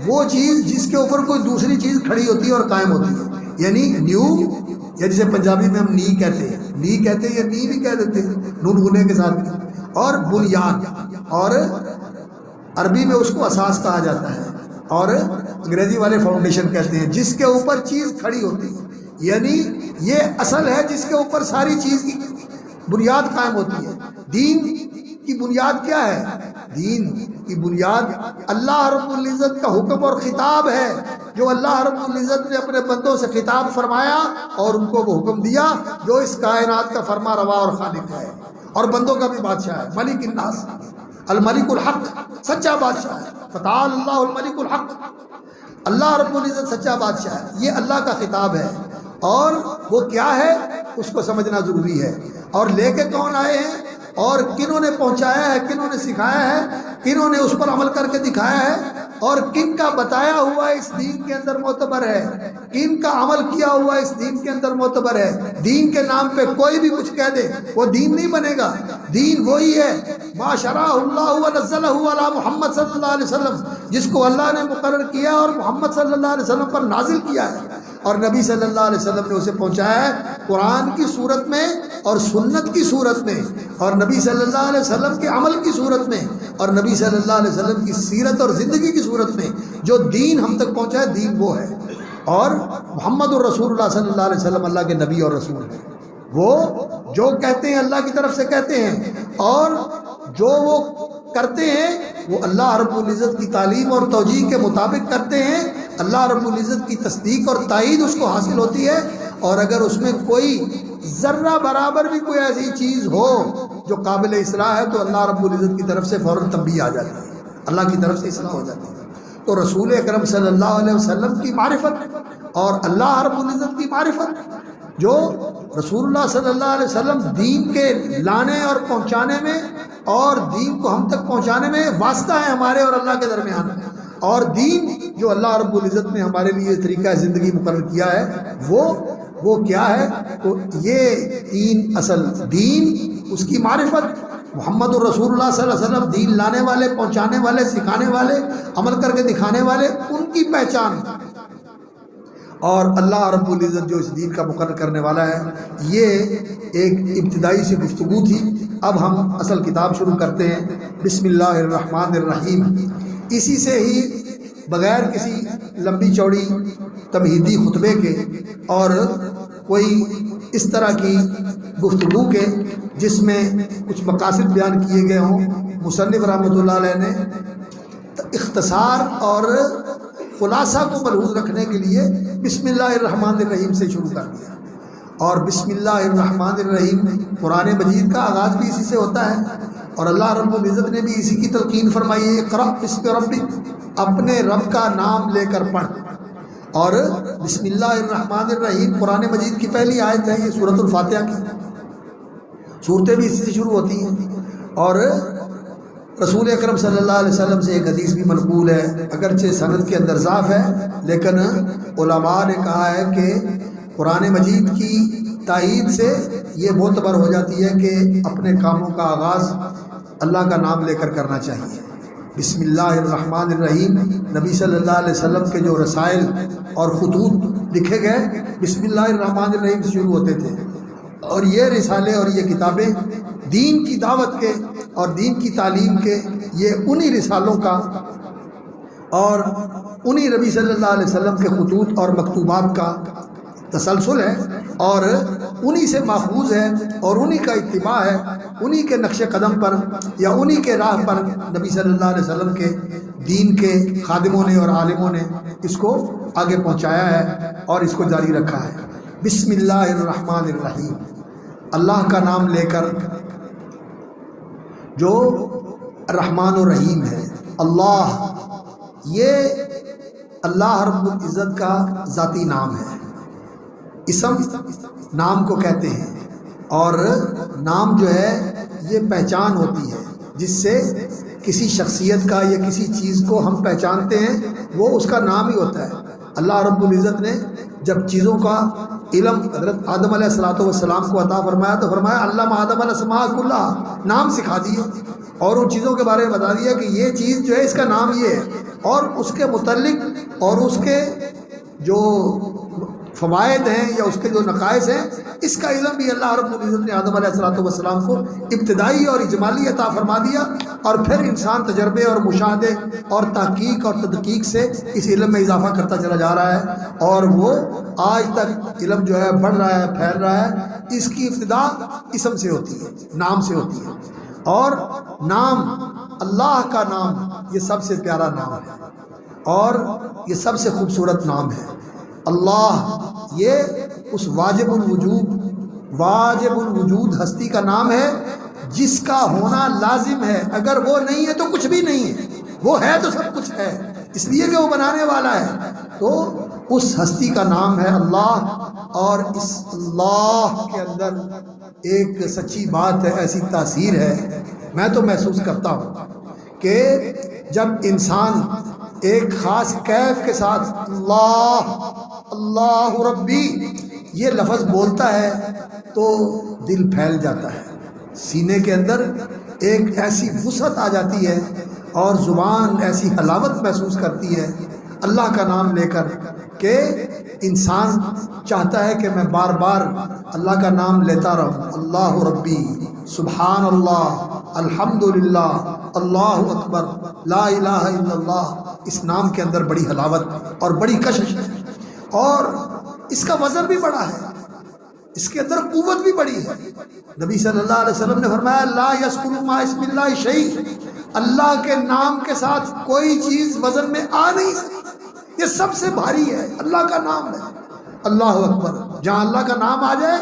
وہ چیز جس کے اوپر کوئی دوسری چیز کھڑی ہوتی ہے اور قائم ہوتی ہے، یعنی نیو، یا جسے پنجابی میں ہم نی کہتے ہیں، یا نی بھی کہہ دیتے ہیں نون غنے کے ساتھ، اور بنیاد، اور عربی میں اس کو اساس کہا جاتا ہے اور انگریزی والے فاؤنڈیشن کہتے ہیں، جس کے اوپر چیز کھڑی ہوتی ہے، یعنی یہ اصل ہے جس کے اوپر ساری چیز کی بنیاد قائم ہوتی ہے۔ دین کی بنیاد کیا ہے؟ دین کی بنیاد اللہ رب العزت کا حکم اور خطاب ہے، جو اللہ رب العزت نے اپنے بندوں سے خطاب فرمایا اور ان کو وہ حکم دیا، جو اس کائنات کا فرما روا اور خالق ہے اور بندوں کا بھی بادشاہ ہے، ملک الناس، الملک الحق، سچا بادشاہ ہے۔ فتعال اللہ الملک الحق، اللہ رب العزت سچا بادشاہ ہے، یہ اللہ کا خطاب ہے، اور وہ کیا ہے اس کو سمجھنا ضروری ہے۔ اور لے کے کون آئے ہیں اور کنہوں نے پہنچایا ہے، کنہوں نے سکھایا ہے، کنہوں نے اس پر عمل کر کے دکھایا ہے، اور کن کا بتایا ہوا اس دین کے اندر معتبر ہے، کن کا عمل کیا ہوا اس دین کے اندر معتبر ہے۔ دین کے نام پہ کوئی بھی کچھ کہہ دے وہ دین نہیں بنے گا۔ دین وہی ہے ما شرع اللہ ونزلہ علی محمد صلی اللہ علیہ وسلم، جس کو اللہ نے مقرر کیا اور محمد صلی اللہ علیہ وسلم پر نازل کیا ہے، اور نبی صلی اللہ علیہ وسلم نے اسے پہنچایا ہے قرآن کی صورت میں اور سنت کی صورت میں، اور نبی صلی اللہ علیہ وسلم کے عمل کی صورت میں، اور نبی صلی اللہ علیہ وسلم کی سیرت اور زندگی کی صورت میں۔ جو دین ہم تک پہنچا ہے دین وہ ہے، اور محمد الرسول اللہ صلی اللہ علیہ وسلم اللہ کے نبی اور رسول ہیں۔ وہ جو کہتے ہیں اللہ کی طرف سے کہتے ہیں، اور جو وہ کرتے ہیں وہ اللہ رب العزت کی تعلیم اور توجیہ کے مطابق کرتے ہیں۔ اللہ رب العزت کی تصدیق اور تائید اس کو حاصل ہوتی ہے، اور اگر اس میں کوئی ذرہ برابر بھی کوئی ایسی چیز ہو جو قابل اصلاح ہے تو اللہ رب العزت کی طرف سے فوراً تنبیہ آ جاتی ہے، اللہ کی طرف سے اصلاح ہو جاتی ہے۔ تو رسول اکرم صلی اللہ علیہ وسلم کی معرفت اور اللہ رب العزت کی معرفت، جو رسول اللہ صلی اللہ علیہ وسلم دین کے لانے اور پہنچانے میں اور دین کو ہم تک پہنچانے میں واسطہ ہے ہمارے اور اللہ کے درمیان، اور دین جو اللہ رب العزت نے ہمارے لیے طریقہ زندگی مقرر کیا ہے وہ کیا ہے؟ تو یہ تین اصل دین، اس کی معرفت، محمد الرسول اللہ صلی اللہ علیہ وسلم دین لانے والے، پہنچانے والے، سکھانے والے، عمل کر کے دکھانے والے، ان کی پہچان، اور اللہ رب العزت جو اس دین کا مقرر کرنے والا ہے۔ یہ ایک ابتدائی سی گفتگو تھی۔ اب ہم اصل کتاب شروع کرتے ہیں۔ بسم اللہ الرحمن الرحیم، اسی سے ہی بغیر کسی لمبی چوڑی تمہیدی خطبے کے اور کوئی اس طرح کی گفتگو کے جس میں کچھ مقاصد بیان کیے گئے ہوں، مصنف رحمۃ اللہ علیہ نے اختصار اور خلاصہ کو ملحوظ رکھنے کے لیے بسم اللہ الرحمن الرحیم سے شروع کر دیا، اور بسم اللہ الرحمن الرحیم قرآن مجید کا آغاز بھی اسی سے ہوتا ہے، اور اللہ رب العزت نے بھی اسی کی تلقین فرمائی ہے، اقرأ بسم ربک، اپنے رب کا نام لے کر پڑھ۔ اور بسم اللہ الرحمن الرحیم قرآن مجید کی پہلی آیت ہے، یہ سورۃ الفاتحہ کی، صورتیں بھی اسی سے شروع ہوتی ہیں۔ اور رسول اکرم صلی اللہ علیہ وسلم سے ایک حدیث بھی منقول ہے، اگرچہ سند کے اندر ضعف ہے، لیکن علماء نے کہا ہے کہ قرآن مجید کی تائید سے یہ معتبر ہو جاتی ہے کہ اپنے کاموں کا آغاز اللہ کا نام لے کر کرنا چاہیے۔ بسم اللہ الرحمن الرحیم، نبی صلی اللہ علیہ وسلم کے جو رسائل اور خطوط لکھے گئے بسم اللہ الرحمن الرحیم سے شروع ہوتے تھے، اور یہ رسالے اور یہ کتابیں دین کی دعوت کے اور دین کی تعلیم کے، یہ انہی رسالوں کا اور انہی نبی صلی اللہ علیہ وسلم کے خطوط اور مکتوبات کا تسلسل ہے، اور انہی سے ماخوذ ہے، اور انہی کا اتباع ہے، انہی کے نقش قدم پر یا انہی کے راہ پر نبی صلی اللہ علیہ وسلم کے دین کے خادموں نے اور عالموں نے اس کو آگے پہنچایا ہے اور اس کو جاری رکھا ہے۔ بسم اللہ الرحمن الرحیم، اللہ کا نام لے کر، جو رحمان و رحیم ہے۔ اللہ، یہ اللہ رب العزت کا ذاتی نام ہے، اسم نام کو کہتے ہیں، اور نام جو ہے یہ پہچان ہوتی ہے جس سے کسی شخصیت کا یا کسی چیز کو ہم پہچانتے ہیں، وہ اس کا نام ہی ہوتا ہے۔ اللہ رب العزت نے جب چیزوں کا علم حضرت آدم علیہ السلام کو عطا فرمایا تو فرمایا علم آدم الاسماء کلھا، نام سکھا دیے اور ان چیزوں کے بارے میں بتا دیا کہ یہ چیز جو ہے اس کا نام یہ ہے، اور اس کے متعلق اور اس کے جو فوائد ہیں یا اس کے جو نقائص ہیں، اس کا علم بھی اللہ رب العزت نے آدم علیہ السلام کو ابتدائی اور اجمالی عطا فرما دیا، اور پھر انسان تجربے اور مشاہدے اور تحقیق اور تدقیق سے اس علم میں اضافہ کرتا چلا جا رہا ہے، اور وہ آج تک علم جو ہے بڑھ رہا ہے، پھیل رہا ہے۔ اس کی ابتدا اسم سے ہوتی ہے، نام سے ہوتی ہے، اور نام اللہ کا نام یہ سب سے پیارا نام ہے اور یہ سب سے خوبصورت نام ہے۔ اللہ یہ اس واجب الوجود ہستی کا نام ہے جس کا ہونا لازم ہے، اگر وہ نہیں ہے تو کچھ بھی نہیں ہے، وہ ہے تو سب کچھ ہے، اس لیے کہ وہ بنانے والا ہے۔ تو اس ہستی کا نام ہے اللہ، اور اس اللہ کے اندر ایک سچی بات ہے، ایسی تاثیر ہے، میں تو محسوس کرتا ہوں کہ جب انسان ایک خاص کیف کے ساتھ اللہ ربی یہ لفظ بولتا ہے تو دل پھیل جاتا ہے، سینے کے اندر ایک ایسی وسعت آ جاتی ہے اور زبان ایسی حلاوت محسوس کرتی ہے اللہ کا نام لے کر کہ انسان چاہتا ہے کہ میں بار بار اللہ کا نام لیتا رہوں۔ اللہ ربی، سبحان اللہ، الحمدللہ، اللہ اکبر، لا الہ الا اللہ۔ اس نام کے اندر بڑی حلاوت اور بڑی کشش ہے، اور اس کا وزن بھی بڑا ہے، اس کے اندر قوت بھی بڑی ہے۔ نبی صلی اللہ علیہ وسلم نے فرمایا لا یذکر مع اسم اللہ شیء، اللہ کے نام کے ساتھ کوئی چیز وزن میں آ نہیں سکتی، یہ سب سے بھاری ہے، اللہ کا نام ہے۔ اللہ اکبر، جہاں اللہ کا نام آ جائے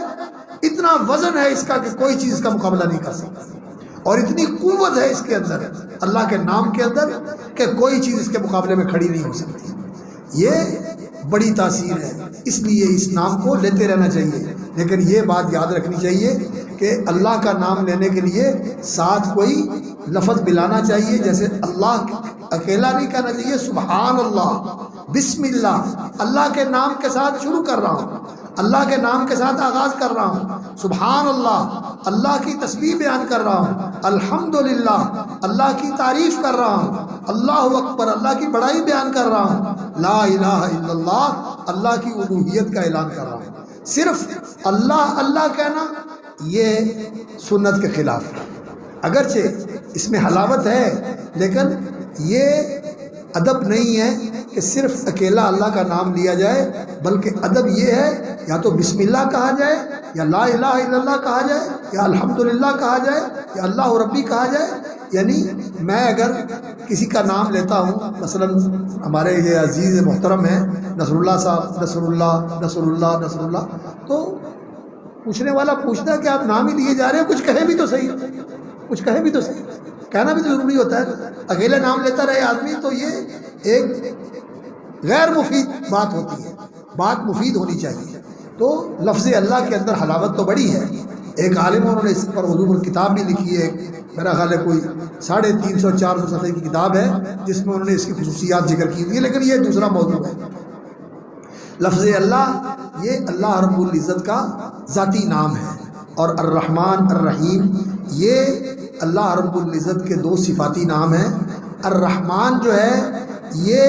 اتنا وزن ہے اس کا کہ کوئی چیز کا مقابلہ نہیں کر سکتا، اور اتنی قوت ہے اس کے اندر، اللہ کے نام کے اندر، کہ کوئی چیز اس کے مقابلے میں کھڑی نہیں ہو سکتی۔ یہ بڑی تاثیر ہے، اس لیے اس نام کو لیتے رہنا چاہیے، لیکن یہ بات یاد رکھنی چاہیے کہ اللہ کا نام لینے کے لیے ساتھ کوئی لفظ ملانا چاہیے، جیسے اللہ اکیلا نہیں کہنا چاہیے، سبحان اللہ، بسم اللہ، اللہ کے نام کے ساتھ شروع کر رہا ہوں، اللہ کے نام کے ساتھ آغاز کر رہا ہوں، سبحان اللہ، اللہ کی تسبیح بیان کر رہا ہوں، الحمدللہ، اللہ کی تعریف کر رہا ہوں، اللہ اکبر، اللہ کی بڑائی بیان کر رہا ہوں، لا الہ الا اللہ، اللہ کی الوہیت کا اعلان کر رہا ہوں۔ صرف اللہ اللہ کہنا یہ سنت کے خلاف ہے، اگرچہ اس میں حلاوت ہے، لیکن یہ ادب نہیں ہے کہ صرف اکیلا اللہ کا نام لیا جائے، بلکہ ادب یہ ہے یا تو بسم اللہ کہا جائے، یا لا الہ الا اللہ کہا جائے، یا الحمدللہ کہا جائے، یا اللہ ربی کہا جائے۔ یعنی میں اگر کسی کا نام لیتا ہوں، مثلا ہمارے یہ عزیز محترم ہیں نصر اللہ صاحب، نصر اللہ، نصر اللہ، نصر اللہ، تو پوچھنے والا پوچھتا ہے کہ آپ نام ہی لیے جا رہے ہیں، کچھ کہے بھی تو صحیح، کچھ کہے بھی تو صحیح، کہنا بھی تو ضروری ہوتا ہے۔ اکیلے نام لیتا رہے آدمی تو یہ ایک غیر مفید بات ہوتی ہے، بات مفید ہونی چاہیے۔ تو لفظ اللہ کے اندر حلاوت تو بڑی ہے۔ ایک عالم انہوں نے اس پر اردو میں کتاب بھی لکھی ہے، میرا خیال ہے کوئی 350-400 صفحے کی کتاب ہے، جس میں انہوں نے اس کی خصوصیات ذکر کی ہوئی ہے، لیکن یہ دوسرا موضوع ہے۔ لفظ اللہ یہ اللہ رب العزت کا ذاتی نام ہے، اور الرحمن الرحیم یہ اللہ رب العزت کے دو صفاتی نام ہیں۔ الرحمن جو ہے یہ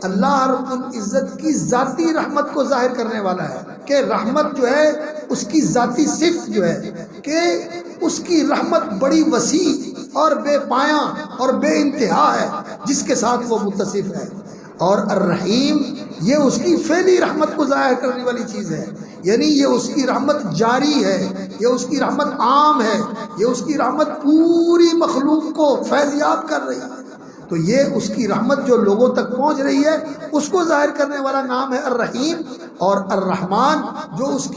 اللہ رب العزت کی ذاتی رحمت کو ظاہر کرنے والا ہے، کہ رحمت جو ہے اس کی ذاتی صفت جو ہے کہ اس کی رحمت بڑی وسیع اور بے پایاں اور بے انتہا ہے، جس کے ساتھ وہ متصف ہے۔ اور الرحیم یہ اس کی فعلی رحمت کو ظاہر کرنے والی چیز ہے، یعنی یہ اس کی رحمت جاری ہے، یہ اس کی رحمت عام ہے، یہ اس کی رحمت پوری مخلوق کو فیضیاب کر رہی ہے۔ تو یہ اس کی رحمت جو لوگوں تک پہنچ رہی ہے اس کو ظاہر کرنے والا نام ہے الرحیم، اور الرحمن جو اس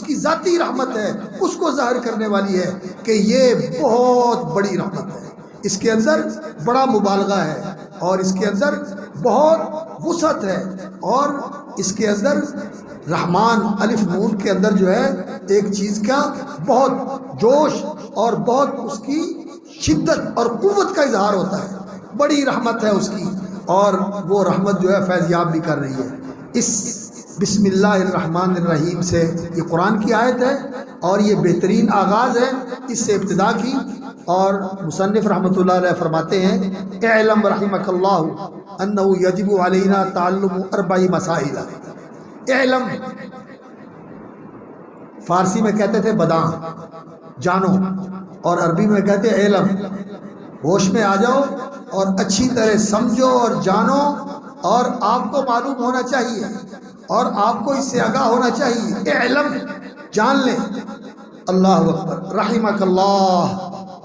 کی ذاتی رحمت ہے اس کو ظاہر کرنے والی ہے کہ یہ بہت بڑی رحمت ہے، اس کے اندر بڑا مبالغہ ہے، اور اس کے اندر بہت وسعت ہے، اور اس کے اندر رحمان الف نون کے اندر جو ہے ایک چیز کا بہت جوش اور بہت اس کی شدت اور قوت کا اظہار ہوتا ہے، بڑی رحمت ہے اس کی، اور وہ رحمت جو ہے فیضیاب بھی کر رہی ہے۔ اس بسم اللہ الرحمن الرحیم سے یہ قرآن کی آیت ہے، اور یہ بہترین آغاز ہے اس سے ابتدا کی، اور مصنف رحمۃ اللہ علیہ فرماتے ہیں اعلم رحمک اللہ انہ یجب علینا تعلم 4 مسائل، اعلم فارسی میں کہتے تھے بداں، جانو، اور عربی میں کہتے علم، ہوش میں آ جاؤ اور اچھی طرح سمجھو اور جانو، اور آپ کو معلوم ہونا چاہیے اور آپ کو اس سے آگاہ ہونا چاہیے۔ علم، جان لیں۔ اللہ اکبر، رحمک اللہ،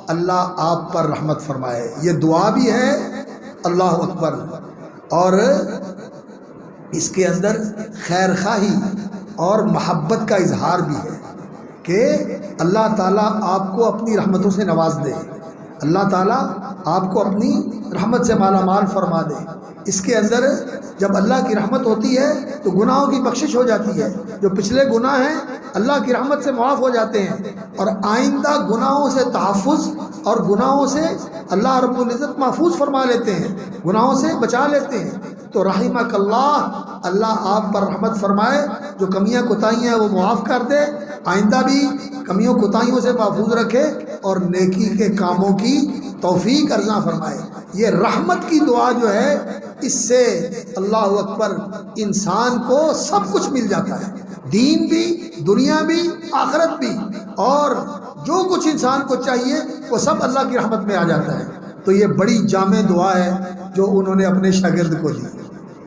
اللہ آپ پر رحمت فرمائے، یہ دعا بھی ہے، اللہ اکبر، اور اس کے اندر خیر خواہی اور محبت کا اظہار بھی ہے کہ اللہ تعالیٰ آپ کو اپنی رحمتوں سے نواز دے، اللہ تعالیٰ آپ کو اپنی رحمت سے مالا مال فرما دے۔ اس کے اندر جب اللہ کی رحمت ہوتی ہے تو گناہوں کی بخشش ہو جاتی ہے، جو پچھلے گناہ ہیں اللہ کی رحمت سے معاف ہو جاتے ہیں، اور آئندہ گناہوں سے تحفظ اور گناہوں سے اللہ رب العزت محفوظ فرما لیتے ہیں، گناہوں سے بچا لیتے ہیں۔ تو رحمک اللہ، اللہ آپ پر رحمت فرمائے، جو کمیاں کوتاہیاں ہیں وہ معاف کر دے، آئندہ بھی کمیوں کوتاہیوں سے محفوظ رکھے اور نیکی کے کاموں کی توفیق عطا فرمائے۔ یہ رحمت کی دعا جو ہے، اس سے اللہ اکبر انسان کو سب کچھ مل جاتا ہے، دین بھی، دنیا بھی، آخرت بھی، اور جو کچھ انسان کو چاہیے وہ سب اللہ کی رحمت میں آ جاتا ہے۔ تو یہ بڑی جامع دعا ہے جو انہوں نے اپنے شاگرد کو دی۔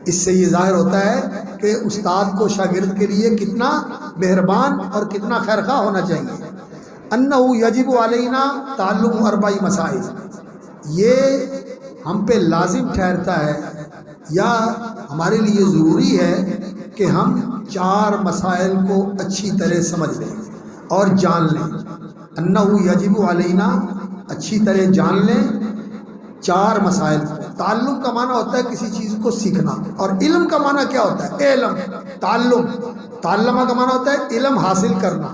اس سے یہ ظاہر ہوتا ہے کہ استاد کو شاگرد کے لیے کتنا مہربان اور کتنا خیرخواہ ہونا چاہیے۔ انہ یجب علینا تعلم اربع مسائل، یہ ہم پہ لازم ٹھہرتا ہے یا ہمارے لیے ضروری ہے کہ ہم 4 مسائل کو اچھی طرح سمجھ لیں اور جان لیں۔ انہ یجب علینا، اچھی طرح جان لیں 4 مسائل۔ تعلم کا معنی ہوتا ہے کسی چیز کو سیکھنا، اور علم کا معنی کیا ہوتا ہے؟ علم، تعلم، تعلمہ کا معنی ہوتا ہے علم حاصل کرنا،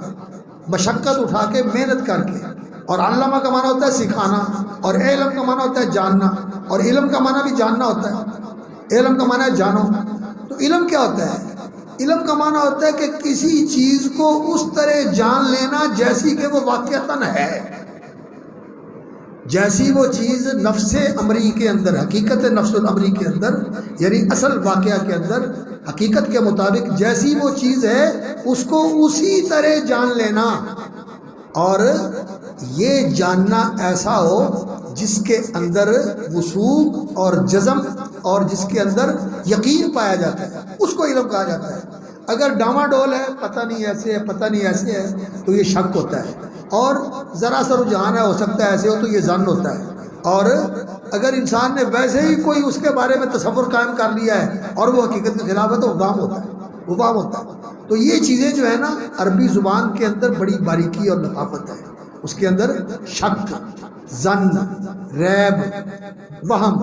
مشقت اٹھا کے، محنت کر کے، اور علامہ کا معنی ہوتا ہے سکھانا، اور علم کا معنی ہوتا ہے جاننا، اور علم کا معنی بھی جاننا ہوتا ہے، علم کا معنی ہے جانو۔ تو علم کیا ہوتا ہے؟ علم کا معنی ہوتا ہے کہ کسی چیز کو اس طرح جان لینا جیسی کہ وہ واقعتاً ہے، جیسی وہ چیز نفس امری کے اندر، حقیقت نفس الامری کے اندر، یعنی اصل واقعہ کے اندر حقیقت کے مطابق جیسی وہ چیز ہے اس کو اسی طرح جان لینا، اور یہ جاننا ایسا ہو جس کے اندر وثوق اور جزم اور جس کے اندر یقین پایا جاتا ہے، اس کو علم کہا جاتا ہے۔ اگر ڈاما ڈول ہے، پتہ نہیں ایسے ہے، پتہ نہیں ایسے ہے، تو یہ شک ہوتا ہے، اور ذرا سا رجحان ہے، ہو سکتا ہے ایسے ہو، تو یہ ظن ہوتا ہے۔ اور اگر انسان نے ویسے ہی کوئی اس کے بارے میں تصور قائم کر لیا ہے اور وہ حقیقت کے خلاف ہے تو وہم ہوتا ہے، وہم ہوتا ہے۔ تو یہ چیزیں جو ہے نا، عربی زبان کے اندر بڑی باریکی اور لطافت ہے، اس کے اندر شک، ظن، ریب، وہم،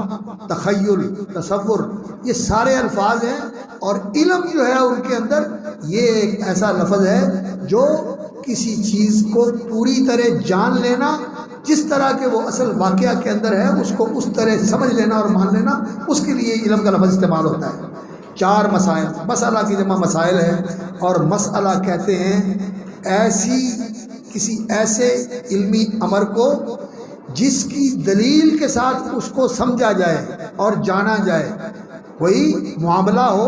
تخیل، تصور، یہ سارے الفاظ ہیں، اور علم جو ہے ان کے اندر یہ ایک ایسا لفظ ہے جو کسی چیز کو پوری طرح جان لینا، جس طرح کہ وہ اصل واقعہ کے اندر ہے اس کو اس طرح سمجھ لینا اور مان لینا، اس کے لیے علم کا لفظ استعمال ہوتا ہے۔ 4 مسائل، مسئلہ کی جمع مسائل ہے، اور مسئلہ کہتے ہیں کسی ایسے علمی امر کو جس کی دلیل کے ساتھ اس کو سمجھا جائے اور جانا جائے۔ کوئی معاملہ ہو،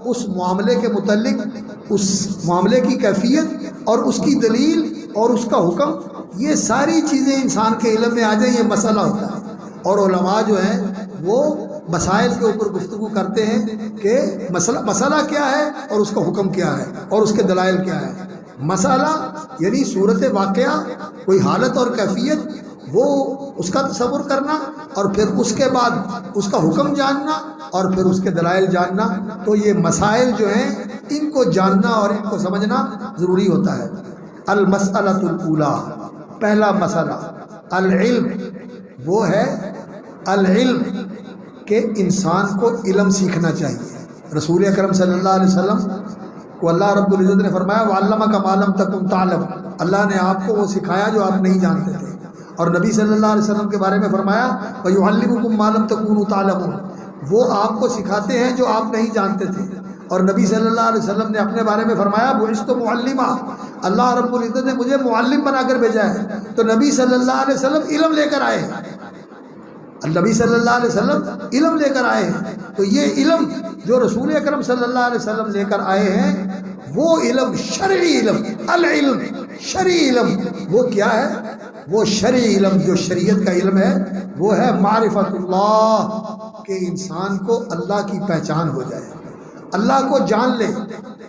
اس معاملے کے متعلق اس معاملے کی کیفیت اور اس کی دلیل اور اس کا حکم، یہ ساری چیزیں انسان کے علم میں آ جائیں، یہ مسئلہ ہوتا ہے۔ اور علماء جو ہیں وہ مسائل کے اوپر گفتگو کرتے ہیں کہ مسئلہ کیا ہے اور اس کا حکم کیا ہے اور اس کے دلائل کیا ہے۔ مسئلہ یعنی صورت واقعہ، کوئی حالت اور کیفیت، وہ اس کا تصور کرنا، اور پھر اس کے بعد اس کا حکم جاننا، اور پھر اس کے دلائل جاننا۔ تو یہ مسائل جو ہیں ان کو جاننا اور ان کو سمجھنا ضروری ہوتا ہے۔ المسئلۃ الاولی، پہلا مسئلہ العلم، وہ ہے العلم کہ انسان کو علم سیکھنا چاہیے۔ رسول اکرم صلی اللہ علیہ وسلم کو اللہ رب العزت نے فرمایا وَعَلَّمَكَ مَا لَمْ تَكُنْ تَعْلَمُ، اللہ نے آپ کو وہ سکھایا جو آپ نہیں جانتے تھے۔ اور نبی صلی اللہ علیہ وسلم کے بارے میں فرمایا وَيُعَلِّمُكُم مَا لَمْ تَكُونُوا تَعْلَمُونَ، وہ آپ کو سکھاتے ہیں جو آپ نہیں جانتے تھے۔ اور نبی صلی اللہ علیہ وسلم نے اپنے بارے میں فرمایا بُعِثْتُ مُعَلِّمًا، اللہ رب العزت نے مجھے معلم بنا کر بھیجا ہے۔ تو نبی صلی اللہ علیہ وسلم علم لے کر آئے، نبی صلی اللہ علیہ وسلم علم لے کر آئے ہیں، تو یہ علم جو رسول اکرم صلی اللہ علیہ وسلم لے کر آئے ہیں وہ علم شرعی علم، العلم شرعی علم، وہ کیا ہے؟ وہ شرعی علم جو شریعت کا علم ہے وہ ہے معرفت اللہ، کہ انسان کو اللہ کی پہچان ہو جائے، اللہ کو جان لے،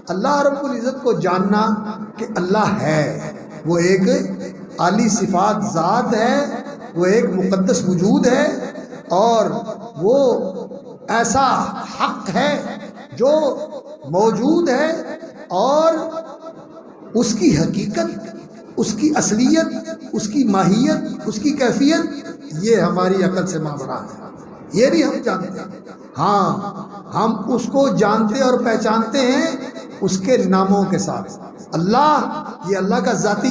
اللہ رب العزت کو جاننا کہ اللہ ہے، وہ ایک اعلی صفات ذات ہے، وہ ایک مقدس وجود ہے، اور وہ ایسا حق ہے جو موجود ہے، اور اس کی حقیقت، اس کی اصلیت، اس کی ماہیت، اس کی کیفیت یہ ہماری عقل سے ماورا ہے، یہ نہیں ہم جانتے۔ ہاں ہم اس کو جانتے اور پہچانتے ہیں اس کے ناموں کے ساتھ۔ اللہ، یہ اللہ کا ذاتی